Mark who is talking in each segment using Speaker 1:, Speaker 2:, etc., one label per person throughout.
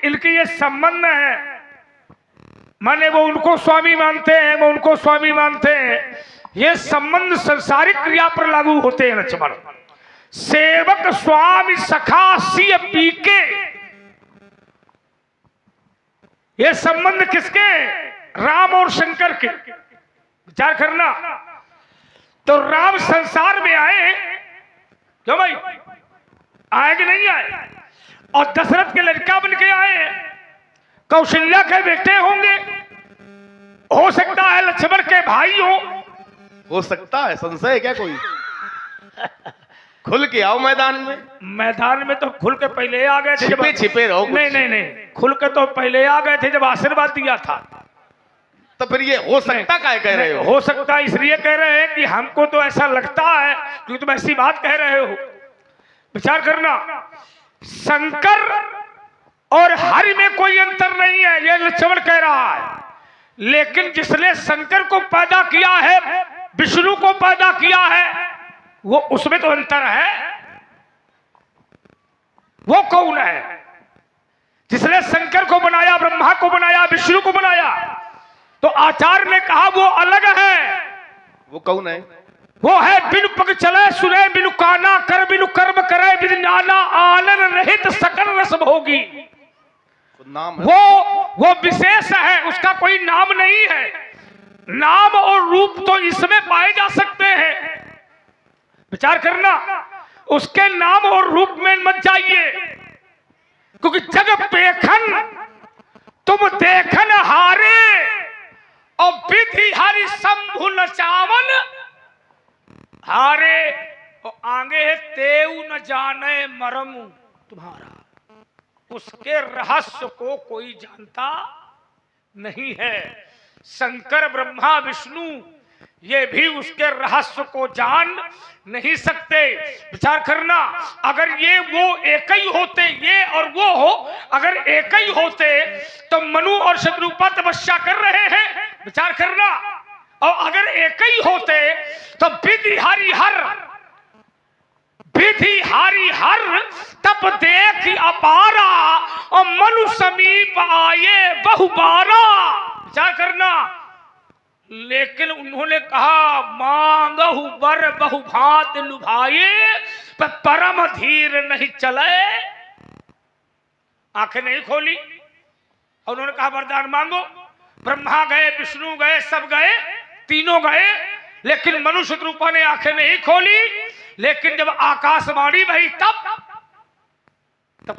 Speaker 1: इनकी ये संबंध है, माने वो उनको स्वामी मानते हैं, वो उनको स्वामी मानते हैं। ये संबंध संसारिक क्रिया पर लागू होते हैं लक्ष्मण। सेवक स्वामी सखा सिय पीके, ये संबंध किसके? राम और शंकर के। विचार करना। तो राम संसार में आए, क्यों भाई आए कि नहीं आए? और दशरथ के लड़का बन के आए, कौशल्या के बेटे होंगे, हो सकता है लक्ष्मण के भाई हो
Speaker 2: सकता है, संशय क्या कोई? खुल के आओ मैदान में।
Speaker 1: मैदान में तो खुल के पहले आ गए थे,
Speaker 2: छिपे छिपे रहो।
Speaker 1: नहीं नहीं नहीं, खुल के तो पहले आ गए थे जब आशीर्वाद दिया था।
Speaker 2: तो फिर ये हो सकता क्या कह रहे हो?
Speaker 1: हो सकता इसलिए कह रहे हैं कि हमको तो ऐसा लगता है कि तुम ऐसी बात कह रहे हो। विचार करना, शंकर और हरि में कोई अंतर नहीं है, ये लक्ष्मण कह रहा है। लेकिन जिसने शंकर को पैदा किया है, विष्णु को पैदा किया है, वो उसमें तो अंतर है। वो कौन है? जिसने शंकर को बनाया, ब्रह्मा को बनाया, विष्णु को बनाया, तो आचार्य ने कहा वो अलग है।
Speaker 2: वो कौन है?
Speaker 1: वो है बिनु पग चले सुने, बिनु काना कर, बिनु कर्म करे, बिनु नाना आनंद रहित सकल रस भोगी।
Speaker 2: नाम है।
Speaker 1: वो विशेष है, उसका कोई नाम नहीं है। नाम और रूप तो इसमें पाए जा सकते हैं। विचार करना, उसके नाम और रूप में मत जाइए, क्योंकि जग पेखन तुम देखन हारे, और विधि हरि शंभु नचावन हारे, और आगे है तेऊ न जाने मरम तुम्हारा। उसके रहस्य को कोई जानता नहीं है। शंकर ब्रह्मा विष्णु ये भी उसके रहस्य को जान नहीं सकते। विचार करना, अगर ये वो एक ही होते, ये और वो हो, अगर एक ही होते तो मनु और शत्रुपा तपस्या कर रहे हैं। विचार करना, और अगर एक ही होते तो विधि हरि हर तब देख अपारा, और मनु समीप आए बहुबारा। विचार करना, लेकिन उन्होंने कहा मांगहु वर बहुभात लुभाए, पर परम धीर नहीं चले। आंखें नहीं खोली और उन्होंने कहा वरदान मांगो। ब्रह्मा गए, विष्णु गए, सब गए, तीनों गए, लेकिन मनुष्य रूपा ने आंखें नहीं खोली। लेकिन जब आकाशवाणी भई तब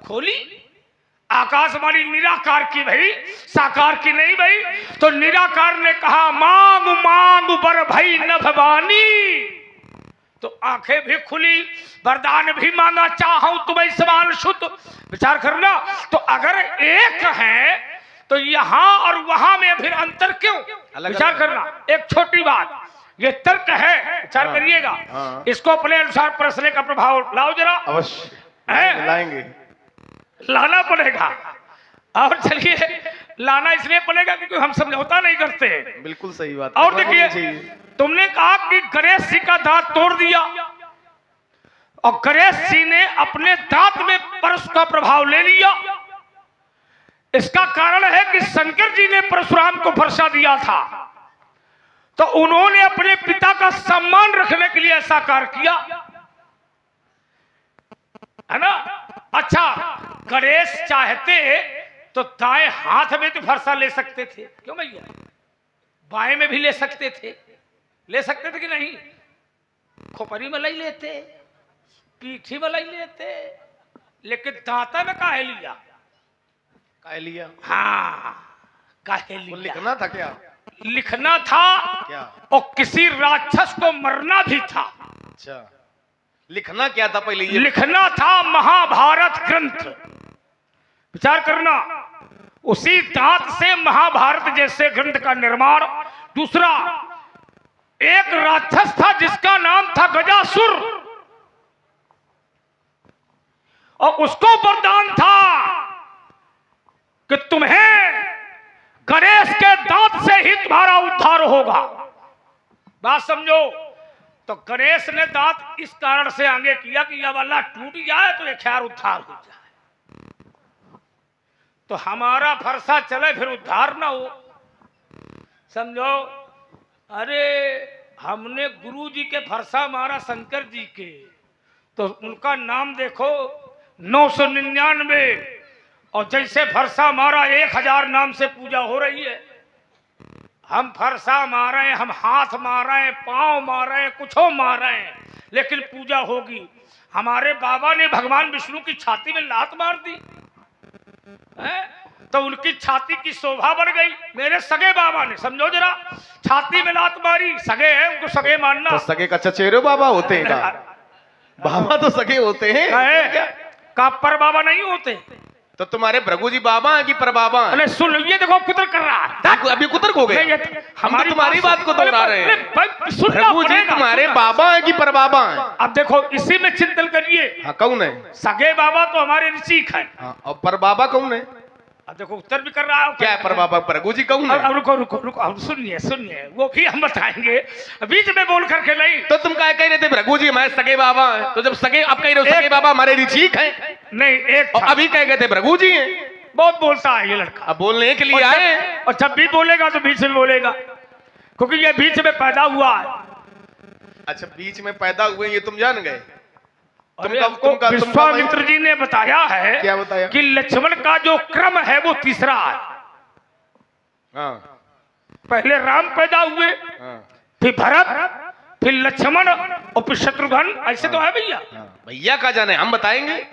Speaker 1: खोली। आकाशवाणी निराकार की भई, साकार की नहीं भई। तो निराकार ने कहा मांग मांग बर भई न भवानी। तो आंखें भी खुली, वरदान भी मांगा, चाहूं तुम्हें समान शुद्ध। विचार करना, तो अगर एक है तो यहां और वहां में फिर अंतर क्यों? विचार करना, एक छोटी बात, ये तर्क है, विचार करिएगा। इसको अपने अनुसार परसने का प्रभाव लाओ जरा।
Speaker 2: अवश्य लाएंगे,
Speaker 1: लाना पड़ेगा। और चलिए, लाना इसलिए पड़ेगा क्योंकि हम समझौता नहीं करते।
Speaker 2: बिल्कुल सही बात।
Speaker 1: और देखिए, तुमने कहा कि गणेश जी का दांत तोड़ दिया, और गणेश जी ने अपने दांत में परशु का प्रभाव ले लिया। इसका कारण है कि शंकर जी ने परशुराम को वर्षा दिया था, तो उन्होंने अपने पिता का सम्मान रखने के लिए ऐसा कार्य किया, है ना। अच्छा, गणेश चाहते तो दाएं हाथ में तो वर्षा ले सकते थे, क्यों भैया? बाएं में भी ले सकते थे कि नहीं? खोपरी में ले लेते, पीठी में ले लेते, लेकिन दांता में काहे लिया? हाँ, काहे लिया?
Speaker 2: लिखना था क्या?
Speaker 1: लिखना था
Speaker 2: क्या?
Speaker 1: और किसी राक्षस को मरना भी था।
Speaker 2: अच्छा, लिखना क्या था पहले? ये
Speaker 1: लिखना था महाभारत ग्रंथ। विचार करना, उसी दांत से महाभारत जैसे ग्रंथ का निर्माण। दूसरा, एक राक्षस था जिसका नाम था गजासुर, और उसको वरदान था कि तुम्हें गणेश के दांत से ही तुम्हारा उद्धार होगा। बात समझो। तो गणेश ने दांत इस कारण से आगे किया कि यह वाला टूट जाए तो ये खैर उद्धार हो जाए। तो हमारा फरसा चले फिर उद्धार ना हो, समझो। अरे हमने गुरु जी के फरसा मारा शंकर जी के, तो उनका नाम देखो 999, और जैसे फरसा मारा 1000 नाम से पूजा हो रही है। हम फरसा मारे, हम हाथ मारे, पांव मारे, कुछो मारे, लेकिन पूजा होगी। हमारे बाबा ने भगवान विष्णु की छाती में लात मार दी है? तो उनकी छाती की शोभा बढ़ गई। मेरे सगे बाबा ने, समझो जरा, छाती में लात मारी। सगे हैं, उनको सगे मानना।
Speaker 2: तो सगे का चचेरे बाबा होते हैं का? बाबा तो सगे होते हैं
Speaker 1: का पर बाबा नहीं होते।
Speaker 2: तो तुम्हारे भृगु जी बाबा हैं कि पर बाबा हैं?
Speaker 1: अरे सुन, ये देखो कुतर कर रहा है,
Speaker 2: अभी कुतर हो गए। हम तो तुम्हारी बात को दोहरा रहे हैं। भृगु जी तुम्हारे बाबा हैं कि पर बाबा हैं?
Speaker 1: अब देखो इसी में चिंतन करिए।
Speaker 2: हाँ, कौन है?
Speaker 1: सगे बाबा तो हमारे ऋषिक है।
Speaker 2: हाँ, और पर बाबा कौन है?
Speaker 1: अब देखो उत्तर भी कर रहा है।
Speaker 2: क्या है पर बाबा? भृगु जी कौन है?
Speaker 1: अब रुको रुको रुको, अब सुनिए सुनिए, वो भी हम बताएंगे, बीच में बोल करके नहीं।
Speaker 2: तो तुम क्या कह रहे थे भृगु जी हमारे सगे बाबा हैं? तो जब सगे, अब कह रहे हो सगे बाबा हमारे ऋषिक हैं?
Speaker 1: नहीं, एक
Speaker 2: और अभी कह गए थे भृगु जी हैं।
Speaker 1: बहुत बोलता है ये लड़का।
Speaker 2: अब बोलने के लिए आए,
Speaker 1: और जब भी बोलेगा तो बीच में बोलेगा, क्योंकि ये बीच में पैदा हुआ है।
Speaker 2: अच्छा, बीच में पैदा हुए, ये तुम जान गए?
Speaker 1: विश्वामित्र जी ने बताया है।
Speaker 2: क्या बताया? कि
Speaker 1: लक्ष्मण का जो क्रम है वो तीसरा है।
Speaker 2: हाँ।
Speaker 1: पहले राम पैदा हुए,
Speaker 2: हाँ।
Speaker 1: फिर भरत, फिर लक्ष्मण और फिर शत्रुघ्न। ऐसे तो है भैया।
Speaker 2: भैया का जाने, हम बताएंगे।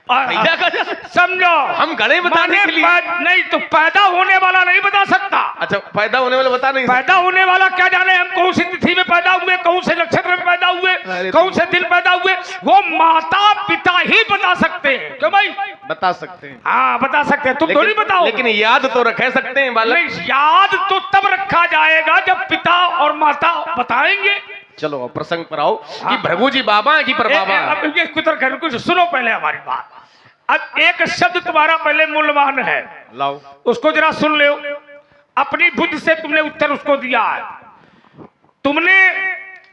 Speaker 2: भैया का जाने,
Speaker 1: समझो,
Speaker 2: हम गणे बताने के लिए
Speaker 1: नहीं तो पैदा होने वाला नहीं बता सकता।
Speaker 2: अच्छा, पैदा होने वाला बता नहीं?
Speaker 1: पैदा होने वाला क्या जाने हम कौन सी तिथि में पैदा हुए, कौन से नक्षत्र में पैदा हुए, कौन से दिन पैदा हुए, वो माता पिता ही बता सकते हैं। क्यों भाई?
Speaker 2: बता सकते हैं।
Speaker 1: हाँ बता सकते हैं, तुम थोड़ी बताओ।
Speaker 2: लेकिन याद तो रख सकते हैं बालक।
Speaker 1: नहीं, याद तो तब रखा जाएगा जब पिता और माता बताएंगे।
Speaker 2: चलो प्रसंग पर आओ। कि भृगु जी बाबा है कि पर बाबा?
Speaker 1: अब ये कुछ सुनो पहले हमारी बात। अब एक शब्द तुम्हारा पहले मूल्यवान है,
Speaker 2: लाओ
Speaker 1: उसको जरा सुन लो। अपनी बुद्धि से तुमने उत्तर उसको दिया है।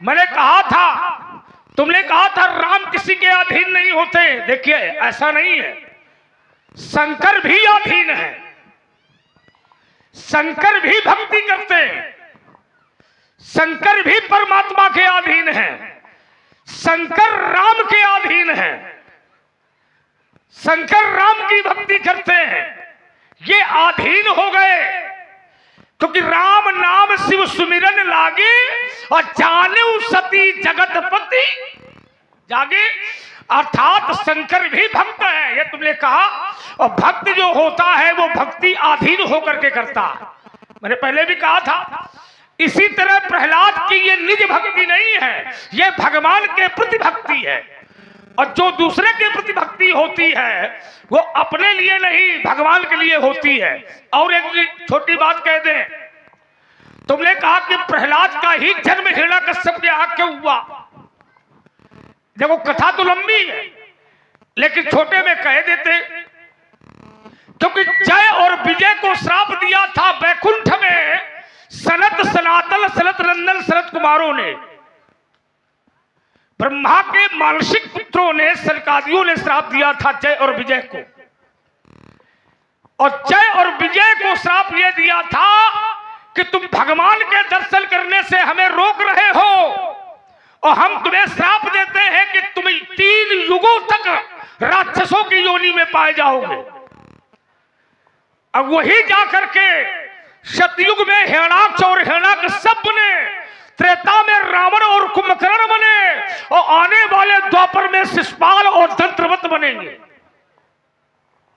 Speaker 1: मैंने कहा था राम किसी के अधीन नहीं होते। देखिए ऐसा नहीं है, शंकर भी अधीन है, शंकर भी भक्ति करते हैं, शंकर भी परमात्मा के अधीन है, शंकर राम के अधीन है, शंकर राम की भक्ति करते हैं। ये अधीन हो गए क्योंकि राम नाम शिव सुमिरन लागे और जाने सती जगतपति जागे। अर्थात शंकर भी भक्त है, ये तुमने कहा। और भक्त जो होता है वो भक्ति अधीन होकर के करता है। मैंने पहले भी कहा था। इसी तरह प्रहलाद की ये निज भक्ति नहीं है, ये भगवान के प्रति भक्ति है। और जो दूसरे के प्रति भक्ति होती है वो अपने लिए नहीं, भगवान के लिए होती है। और एक छोटी बात कह दें, तुमने कहा कि प्रहलाद का ही जन्म हिरण्यकश्यप के आग क्यों हुआ। देखो कथा तो लंबी है, लेकिन छोटे में कह देते। क्योंकि जय और विजय को श्राप दिया था वैकुंठ में सनत सनातन सनत नंदन सनत कुमारों ने। ब्रह्मा के मानसिक पुत्रों ने, सनकादियों ने श्राप दिया था जय और विजय को। और जय और विजय को श्राप ये दिया था कि तुम भगवान के दर्शन करने से हमें रोक रहे हो, और हम तुम्हें श्राप देते हैं कि तुम 3 युगों तक राक्षसों की योनि में पाए जाओगे। अब वही जाकर के सतयुग में हिरण्याक्ष और हिरण्यकश्यप बने, त्रेता में रावण और कुंभकर्ण बने, और आने वाले द्वापर में शिशुपाल और दंत्रवत बनेंगे।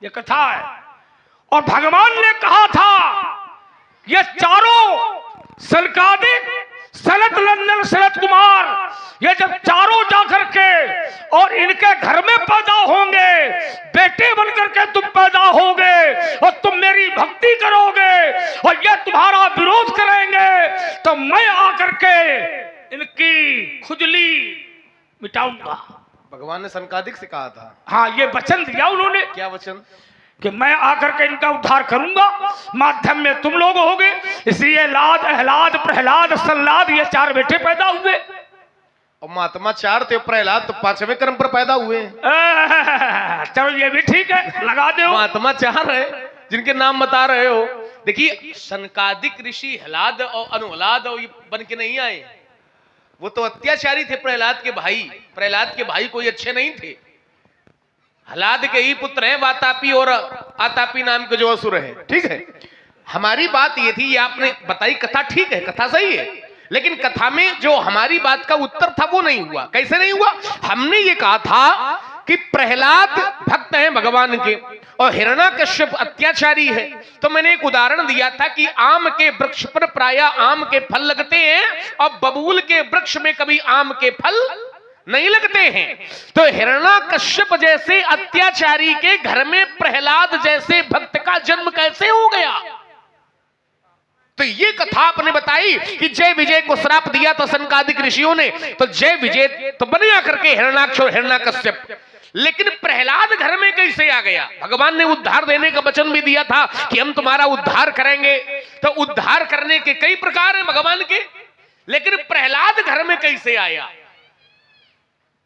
Speaker 1: ये कथा है। और भगवान ने कहा था ये चारों सनकादिक सनत नंदन सनत कुमार, ये जब चारों जाकर के और इनके घर में पैदा होंगे, बेटे बनकर के तुम पैदा होगे और तुम मेरी भक्ति करोगे और ये तुम्हारा विरोध करेंगे, तो मैं आकर के इनकी खुजली मिटाऊंगा।
Speaker 2: भगवान ने सनकादिक से कहा था।
Speaker 1: हाँ, ये वचन दिया उन्होंने।
Speaker 2: क्या वचन?
Speaker 1: कि मैं आकर के इनका उद्धार करूंगा, माध्यम में तुम लोग होगे। इसलिए लाद अहलाद प्रहलाद सल्लाद ये 4 बेटे पैदा हुए।
Speaker 2: और महात्मा 4 थे, प्रहलाद तो 5वें क्रम पर पैदा हुए।
Speaker 1: चलो ये भी ठीक है, लगा दो।
Speaker 2: महात्मा 4 है, जिनके नाम बता रहे हो। देखिए सनकादिक ऋषि हलाद और अनुहलाद और ये बन के नहीं आए, वो तो अत्याचारी थे प्रहलाद के भाई। प्रहलाद के भाई कोई अच्छे नहीं थे। हलाद के ही पुत्र हैं वातापी और आतापी नाम के जो असुर हैं। ठीक है, हमारी बात ये थी, ये आपने बताई कथा, ठीक है कथा सही है, लेकिन कथा में जो हमारी बात का उत्तर था वो नहीं हुआ। कैसे नहीं हुआ? हमने ये कहा था कि प्रहलाद भक्त हैं भगवान के और हिरण्याकश्यप अत्याचारी है। तो मैंने एक उदाहरण दिया था कि आम के वृक्ष पर प्रायः आम के फल लगते हैं और बबूल के वृक्ष में कभी आम के फल नहीं लगते हैं। तो हिरण्याकश्यप जैसे अत्याचारी के घर में प्रहलाद जैसे भक्त का जन्म कैसे हो गया? तो ये कथा आपने बताई कि जय विजय को श्राप दिया तो सनकादिक ऋषियों ने, तो जय विजय तो बनिया करके हिरण्याक्ष और हिरण्याकश्यप, लेकिन प्रहलाद घर में कैसे आ गया? भगवान ने उद्धार देने का वचन भी दिया था कि हम तुम्हारा उद्धार करेंगे। तो उद्धार करने के कई प्रकार हैं भगवान के, लेकिन प्रहलाद घर में कैसे आया?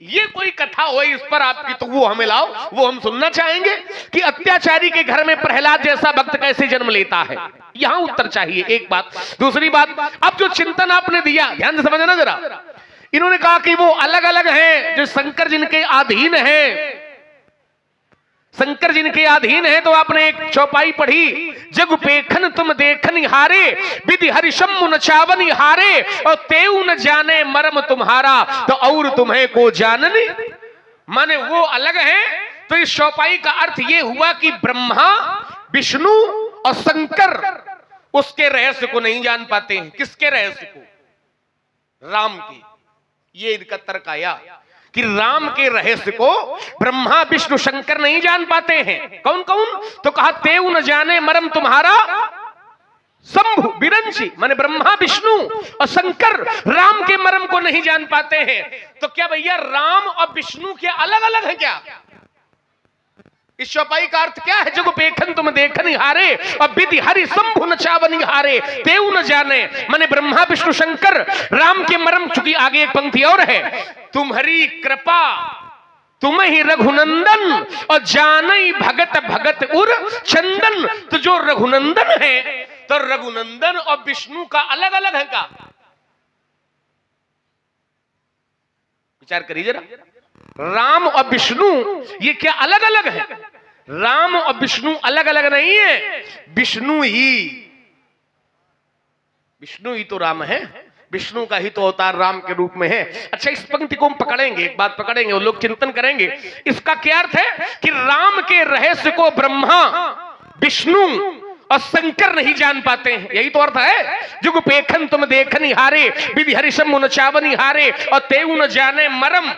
Speaker 2: ये कोई कथा हो इस पर आपकी, तो वो हमें लाओ, वो हम सुनना चाहेंगे कि अत्याचारी के घर में प्रहलाद जैसा भक्त कैसे जन्म लेता है। यहां उत्तर चाहिए, एक बात। दूसरी बात, अब जो चिंतन आपने दिया ध्यान से समझना जरा। इन्होंने कहा कि वो अलग अलग हैं जो शंकर जिनके अधीन है, शंकर जिनके अधीन है। तो आपने एक चौपाई पढ़ी, जग पेखन तुम देखन हारे, विधि हरिशम मुन चावन हारे, और तेऊ न जाने मरम तुम्हारा, तो और तुम्हें को जाननी। माने वो अलग हैं। तो इस चौपाई का अर्थ ये हुआ कि ब्रह्मा विष्णु और शंकर उसके रहस्य को नहीं जान पाते हैं। किसके रहस्य को? राम के। ये इनका तर्क आया कि राम के रहस्य को ब्रह्मा विष्णु शंकर नहीं जान पाते हैं। कौन कौन? तो कहा तेऊ न जाने मरम तुम्हारा शंभु बिरंची, माने ब्रह्मा विष्णु और शंकर राम के मरम को नहीं जान पाते हैं। तो क्या भैया राम और विष्णु क्या अलग अलग है क्या? इस चौपाई का अर्थ क्या है? जग पेखन तुम देखन हारे, और विधि हरि शंभु न चावन हारे, तेऊ न जाने, माने ब्रह्मा विष्णु शंकर राम के मरम। चुकी आगे एक पंक्ति और है, तुम्हारी कृपा तुम ही रघुनंदन, और जानई भगत भगत उर चंदन। तो जो रघुनंदन है, तो रघुनंदन और विष्णु का अलग अलग है का? विचार करिए जरा। राम और विष्णु ये क्या अलग अलग है? राम और विष्णु अलग अलग नहीं है। विष्णु ही तो राम है, विष्णु का ही तो अवतार राम के रूप में है। अच्छा, इस पंक्ति को हम पकड़ेंगे, एक बात पकड़ेंगे और लोग चिंतन करेंगे। इसका क्या अर्थ है कि राम के रहस्य को ब्रह्मा विष्णु और शंकर नहीं जान पाते हैं। यही तो अर्थ है। जुग पेखन तुम देखन हारे, विधि हरिशम मुन चावन हारे, और तेऊ न जाने मरम,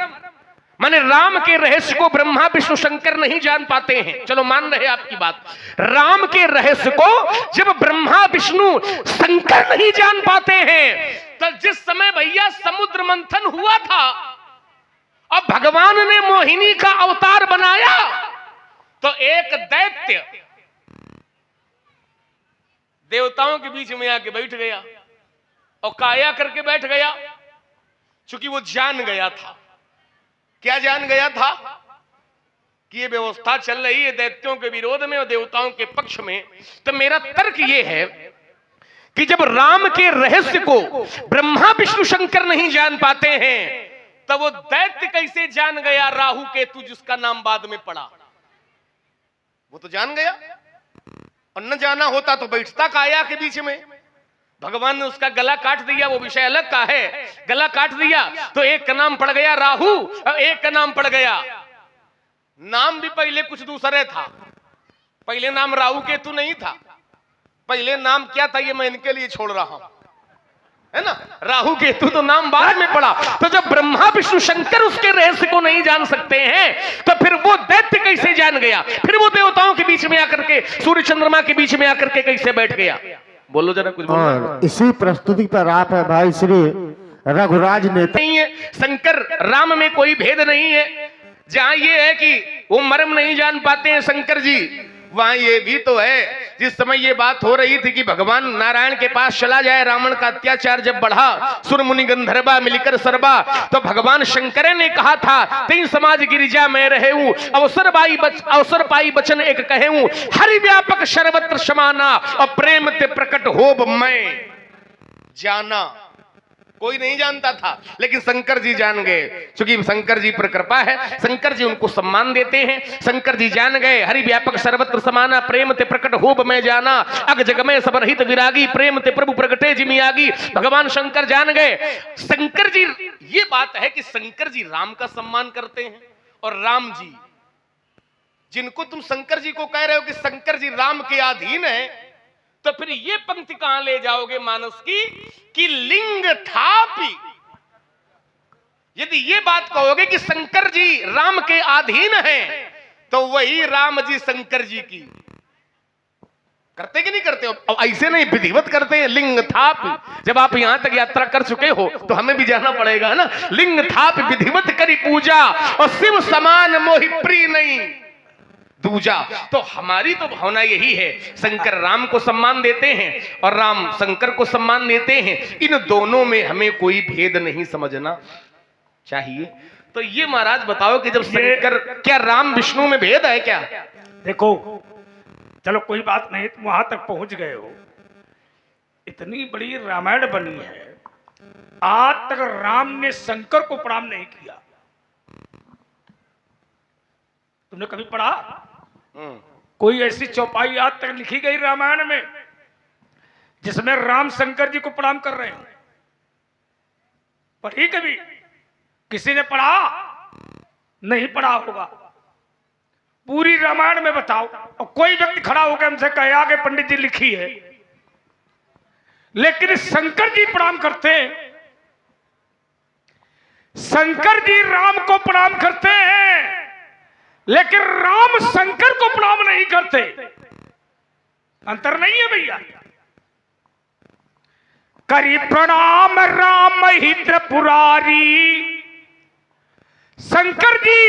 Speaker 2: माने राम के रहस्य को ब्रह्मा विष्णु शंकर नहीं जान पाते हैं। चलो मान रहे आपकी बात। राम के रहस्य को जब ब्रह्मा विष्णु शंकर नहीं जान पाते हैं, तो जिस समय भैया समुद्र मंथन हुआ था और भगवान ने मोहिनी का अवतार बनाया, तो एक दैत्य देवताओं के बीच में आके बैठ गया और काया करके बैठ गया। चूंकि वो जान गया था। क्या जान गया था? कि ये व्यवस्था चल रही है दैत्यों के विरोध में और देवताओं के पक्ष में। तो मेरा तर्क ये है कि जब राम के रहस्य को ब्रह्मा विष्णु शंकर नहीं जान पाते हैं, तो वो दैत्य कैसे जान गया राहु केतु जिसका नाम बाद में पड़ा? वो तो जान गया, और न जाना होता तो बैठता काया के बीच में। भगवान ने उसका गला काट दिया, वो विषय अलग का है। गला काट दिया तो एक का नाम पड़ गया राहु और एक का नाम पड़ गया, नाम भी पहले कुछ दूसरे था। पहले नाम राहु केतु नहीं था, पहले नाम क्या था ये मैं इनके लिए छोड़ रहा हूं, है ना। राहु केतु तो नाम बाद में पड़ा। तो जब ब्रह्मा विष्णु शंकर उसके रहस्य को नहीं जान सकते हैं, तो फिर वो दैत्य कैसे जान गया? फिर वो देवताओं के बीच में आकर के, सूर्य चंद्रमा के बीच में आकर के कैसे बैठ गया? बोलो जरा कुछ बोलो।
Speaker 3: और इसी प्रस्तुति पर आप है भाई श्री रघुराज नेता।
Speaker 2: नहीं है, शंकर राम में कोई भेद नहीं है। जहां ये है कि वो मर्म नहीं जान पाते हैं शंकर जी, वहां ये भी तो है, जिस समय ये बात हो रही थी कि भगवान नारायण के पास चला जाए, रावण का अत्याचार जब बढ़ा, सुर मुनि गंधर्वा मिलकर सरबा, तो भगवान शंकर ने कहा था, तीन समाज गिरिजा में रहे हूं, अवसर पाई बचन एक कहे हूं, हरि व्यापक सर्वत्र समाना, और प्रेम ते प्रकट होब मैं जाना। कोई नहीं जानता था, लेकिन शंकर जी जान गए, क्योंकि शंकर जी पर कृपा है, शंकर जी उनको सम्मान देते हैं। शंकर जी जान गए, हरि व्यापक सर्वत्र समाना, प्रेम ते प्रकट होब मैं जाना, अग जग में सब रहित विरागी, प्रेम ते प्रभु प्रगटे जिमियागी। भगवान शंकर जान गए। शंकर जी, ये बात है कि शंकर जी राम का सम्मान करते हैं, और राम जी, जिनको तुम शंकर जी को कह रहे हो कि शंकर जी राम के अधीन है, तो फिर ये पंक्ति कहां ले जाओगे मानस की कि लिंग थापी। यदि ये बात कहोगे कि शंकर जी राम के अधीन हैं, तो वही राम जी शंकर जी की करते कि नहीं करते? अब ऐसे नहीं, विधिवत करते हैं। लिंग थाप, जब आप यहां तक यात्रा कर चुके हो तो हमें भी जाना पड़ेगा ना। लिंग थाप विधिवत करी पूजा, और शिव समान मोहि प्रिय नहीं दूजा। तो हमारी तो भावना यही है, शंकर राम को सम्मान देते हैं और राम शंकर को सम्मान देते हैं। इन दोनों में हमें कोई भेद नहीं समझना चाहिए। तो ये महाराज बताओ कि जब शंकर, क्या राम विष्णु में भेद है क्या?
Speaker 1: देखो, चलो कोई बात नहीं, तुम वहां तक पहुंच गए हो। इतनी बड़ी रामायण बनी है, आज तक राम ने शंकर को प्रणाम नहीं किया। तुमने कभी पढ़ा कोई ऐसी चौपाई आज तक लिखी गई रामायण में जिसमें राम शंकर जी को प्रणाम कर रहे हैं? पढ़ी कभी? किसी ने पढ़ा? नहीं पढ़ा होगा। पूरी रामायण में बताओ, और कोई व्यक्ति खड़ा होकर हमसे कहे आगे पंडित जी लिखी है। लेकिन शंकर जी प्रणाम करते हैं, शंकर जी राम को प्रणाम करते हैं, लेकिन राम शंकर को प्रणाम नहीं करते। अंतर नहीं है भैया। करी प्रणाम राम ही त्रिपुरारी, शंकर जी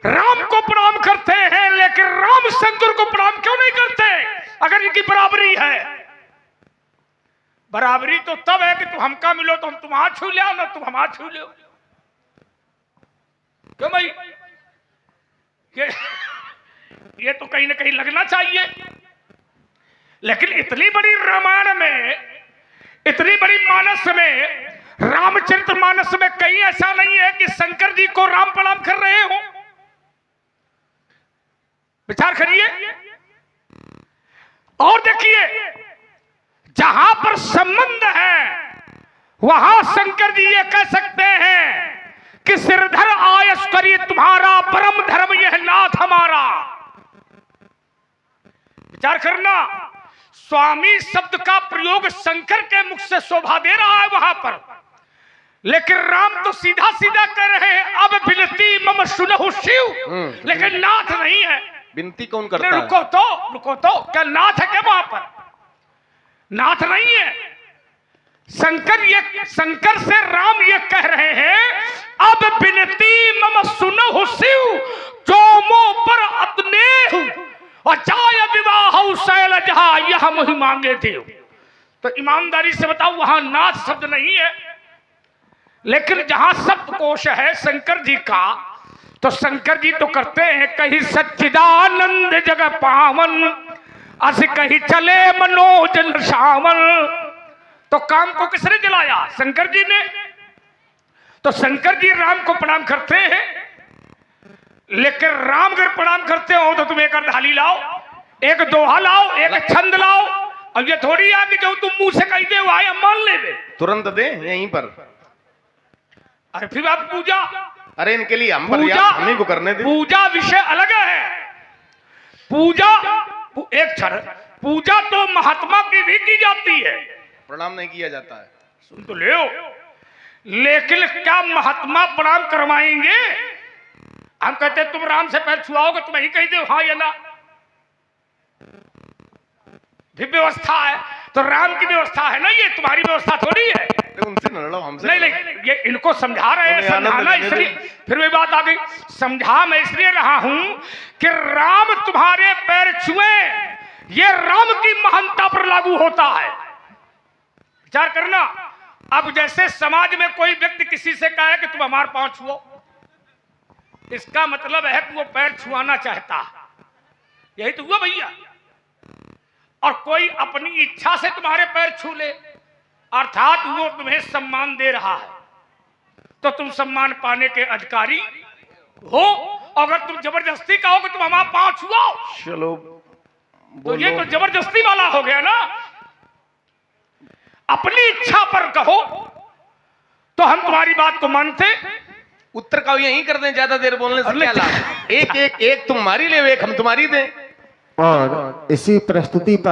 Speaker 1: राम को प्रणाम करते हैं, लेकिन राम शंकर को प्रणाम क्यों नहीं करते? अगर इनकी बराबरी है, बराबरी तो तब है कि तुम हमका मिलो तो हम तुम हाथ छू ले, ना तुम हम हाथ छू लो। क्यों भाई? ये तो कहीं ना कहीं लगना चाहिए। लेकिन इतनी बड़ी रामायण में, इतनी बड़ी मानस में, रामचरित्र मानस में कहीं ऐसा नहीं है कि शंकर जी को राम प्रणाम कर रहे हो। विचार करिए और देखिए, जहां पर संबंध है वहां शंकर जी ये कह सकते हैं कि सिरधर आयस करिए तुम्हारा, परम धर्म यह नाथ हमारा। विचार करना, स्वामी शब्द का प्रयोग शंकर के मुख से शोभा दे रहा है वहां पर, लेकिन राम तो सीधा सीधा कह रहे हैं अब विनती मम सुनहु शिव, लेकिन नाथ नहीं है।
Speaker 2: विनती कौन करता है?
Speaker 1: रुको तो, क्या नाथ है क्या वहां पर? नाथ नहीं है। शंकर से राम ये कह रहे हैं अब विनती मम सुनहु शिव, जो मो पर अतने और जाय विवाह शैल जहां यह मुहि मांगे देव। तो ईमानदारी से बताओ, वहां नाथ शब्द नहीं है। लेकिन जहां सप्तकोश है शंकर जी का, तो शंकर जी तो करते हैं कहीं सच्चिदानंद जग पावन, अस कहीं चले मनोजन सावन। तो काम को किसने जलाया? शंकर जी ने। तो शंकर जी राम को प्रणाम करते हैं, लेकिन राम अगर प्रणाम करते हो तो तुम एक अर्धाली लाओ, एक दोहा लाओ, एक छंद लाओ। अब ये थोड़ी है कि जो तुम मुंह से कह दे भाई हम मान ले, तुरंत
Speaker 2: दे यहीं पर।
Speaker 1: अरे फिर आप पूजा,
Speaker 2: अरे इनके लिए हम हमें को करने दे।
Speaker 1: पूजा विषय अलग है। पूजा एक क्षण, पूजा तो महात्मा की भी की जाती है,
Speaker 2: प्रणाम नहीं किया जाता है।
Speaker 1: सुन तो ले, लेकिन क्या महात्मा प्रणाम करवाएंगे? हम कहते तुम राम से पैर छुआओगे, तुम ही कह दो हाँ या ना, भी व्यवस्था है। तो राम की व्यवस्था है ना, ये तुम्हारी व्यवस्था थोड़ी है।
Speaker 2: तो उनसे न लड़ो, हमसे
Speaker 1: नहीं
Speaker 2: लड़ो।
Speaker 1: नहीं, ये इनको समझा रहे हैं,
Speaker 2: उन्हें आनंद
Speaker 1: समझाना
Speaker 2: लेने
Speaker 1: इसलिए,
Speaker 2: दो।
Speaker 1: फिर वही बात आ गई, समझा मैं इसलिए रहा हूं कि राम तुम्हारे पैर छुए, ये राम की महानता पर लागू होता है। विचार करना, अब जैसे समाज में कोई व्यक्ति किसी से कहे कि तुम हमारे पांव छुओ, इसका मतलब है कि वो पैर छुआना चाहता है, यही तो हुआ भैया। और कोई अपनी इच्छा से तुम्हारे पैर छू ले, अर्थात वो तुम्हें सम्मान दे रहा है, तो तुम सम्मान पाने के अधिकारी हो। अगर तुम जबरदस्ती कहो कि तुम हमारा पांव छुओ,
Speaker 2: चलो
Speaker 1: तो ये तो जबरदस्ती वाला हो गया ना। अपनी इच्छा पर कहो तो हम तुम्हारी बात को मानते।
Speaker 2: उत्तर का यही कर दें, ज्यादा देर बोलने से क्या लाभ। एक तुम हमारी ले, एक हम तुम्हारी दें।
Speaker 3: और इसी प्रस्तुति पर